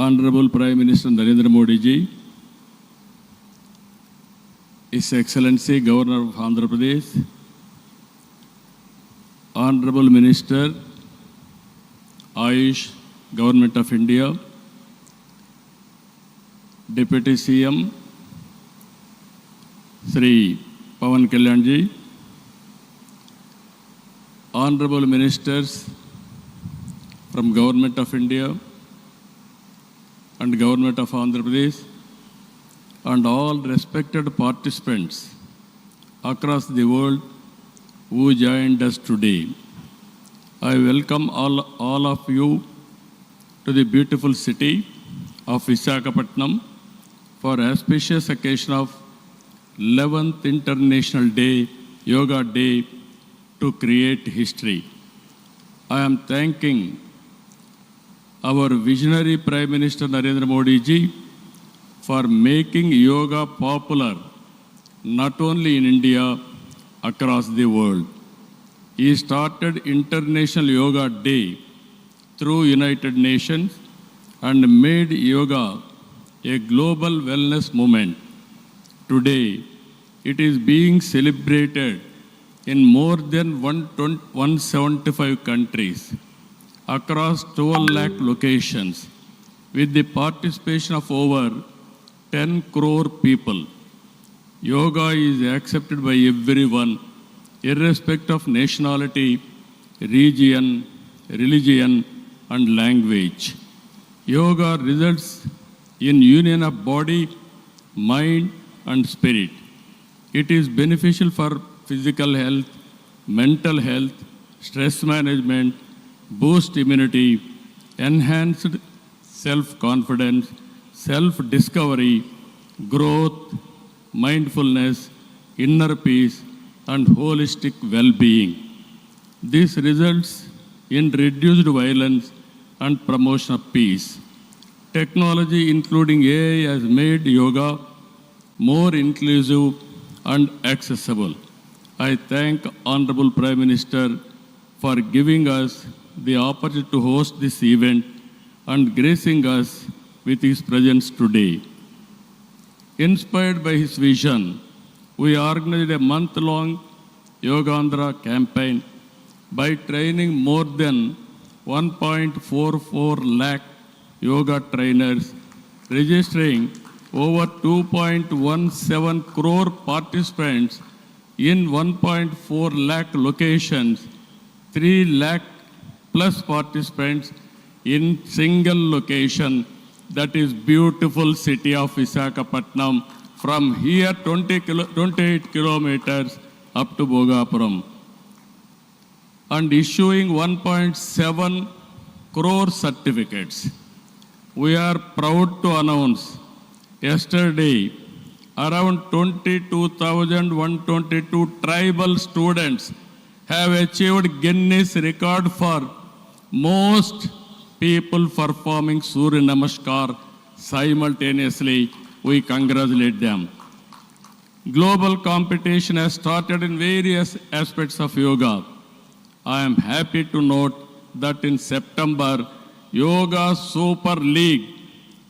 Honorable Prime Minister Narendra Modi ji, His Excellency Governor of Andhra Pradesh, Honorable Minister, Ayush, Government of India, Deputy CM, Sri Pawan Kalyan ji, Honorable Ministers from Government of India and Government of Andhra Pradesh, and all respected participants across the world who joined us today. I welcome all of you to the beautiful city of Visakhapatnam for auspicious occasion of 11th International Day, Yoga Day, to create history. I am thanking our visionary Prime Minister Narendra Modi ji for making yoga popular not only in India, across the world. He started International Yoga Day through United Nations and made yoga a global wellness movement. Today, it is being celebrated in more than 175 countries across 12 lakh locations with the participation of over 10 crore people. Yoga is accepted by everyone, irrespective of nationality, region, religion, and language. Yoga results in union of body, mind, and spirit. It is beneficial for physical health, mental health, stress management, boost immunity, enhanced self-confidence, self-discovery, growth, mindfulness, inner peace, and holistic well-being. This results in reduced violence and promotion of peace. Technology, including AI, has made yoga more inclusive and accessible. I thank Honorable Prime Minister for giving us the opportunity to host this event and gracing us with his presence today. Inspired by his vision, we organized a month-long Yogandhra campaign by training more than 1.44 lakh yoga trainers, registering over 2.17 crore participants in 1.4 lakh locations, 3 lakh plus participants in single location, that is beautiful city of Visakhapatnam, from here 28 kilometers up to Bhogapuram, and issuing 1.7 crore certificates. We are proud to announce yesterday around 22,122 tribal students have achieved Guinness record for most people performing Surya Namaskar simultaneously. We congratulate them. Global competition has started in various aspects of yoga. I am happy to note that in September, Yoga Super League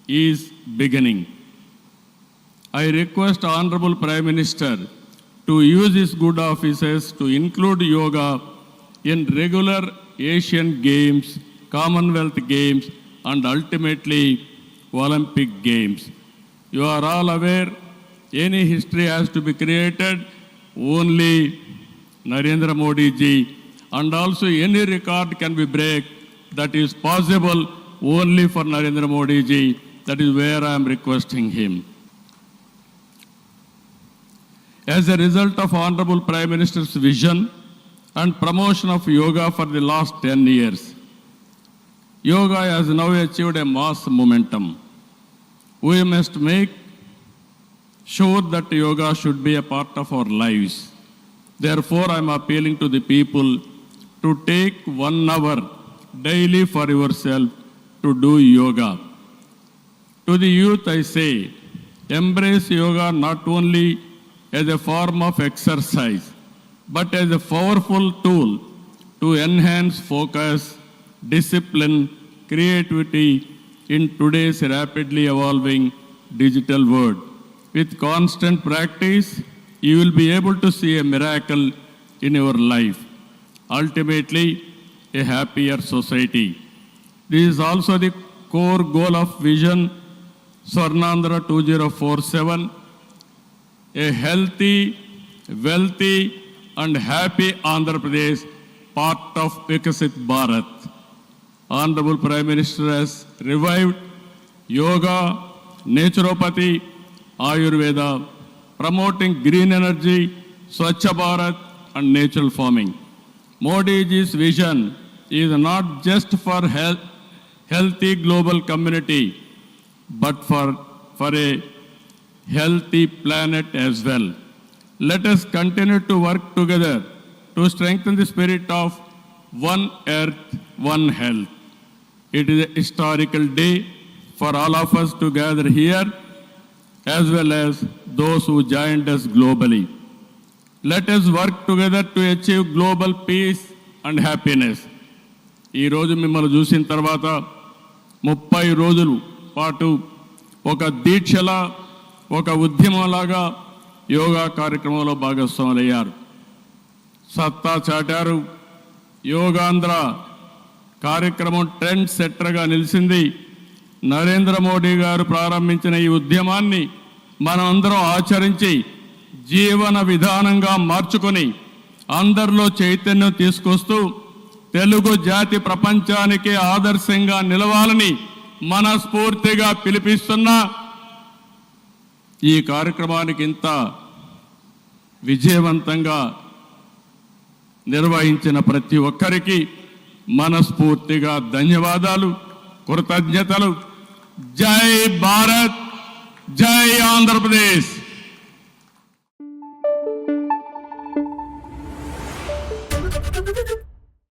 is beginning. I request Honorable Prime Minister to use his good offices to include yoga in regular Asian Games, Commonwealth Games, and ultimately Olympic Games. You are all aware, any history has to be created only Narendra Modi ji, and also any record can be break that is possible only for Narendra Modi ji. That is where I am requesting him. As a result of Honorable Prime Minister's vision and promotion of yoga for the last 10 years, yoga has now achieved a mass momentum. We must make sure that yoga should be a part of our lives. Therefore, I am appealing to the people to take 1 hour daily for yourself to do yoga. To the youth, I say, embrace yoga not only as a form of exercise, but as a powerful tool to enhance focus, discipline, creativity, in today's rapidly evolving digital world. With constant practice, you will be able to see a miracle in your life. Ultimately, a happier society. This is also the core goal of Vision Swarnandhra 2047, a healthy, wealthy, and happy Andhra Pradesh, part of Vikasit Bharat. Honorable Prime Minister has revived yoga, naturopathy, Ayurveda, promoting green energy, Swachh Bharat, and natural farming. Modi ji's vision is not just for healthy global community, but for a healthy planet as well. Let us continue to work together to strengthen the spirit of one earth, one health. It is a historical day for all of us to gather here, as well as those who joined us globally. Let us work together to achieve global peace and happiness. ఈ రోజు మిమ్మల్ని చూసిన తర్వాత 30 రోజుల పాటు ఒక దీక్షలా, ఒక ఉద్యమంలాగా యోగా కార్యక్రమంలో భాగస్వాములయ్యారు. సత్తా చాటారు. యోగాంధ్ర కార్యక్రమం ట్రెండ్ సెట్టర్గా నిలిచింది. నరేంద్ర మోడీ గారు ప్రారంభించిన ఈ ఉద్యమాన్ని మనం అందరం ఆచరించి జీవన విధానంగా మార్చుకొని అందరిలో చైతన్యం తీసుకొస్తూ తెలుగు జాతి ప్రపంచానికి ఆదర్శంగా నిలవాలని మనస్ఫూర్తిగా పిలిపిస్తున్నా. ఈ కార్యక్రమానికి ఇంత విజయవంతంగా నిర్వహించిన ప్రతి ఒక్కరికి మనస్ఫూర్తిగా ధన్యవాదాలు, కృతజ్ఞతలు. జై భారత్, జై ఆంధ్రప్రదేశ్. Thank you.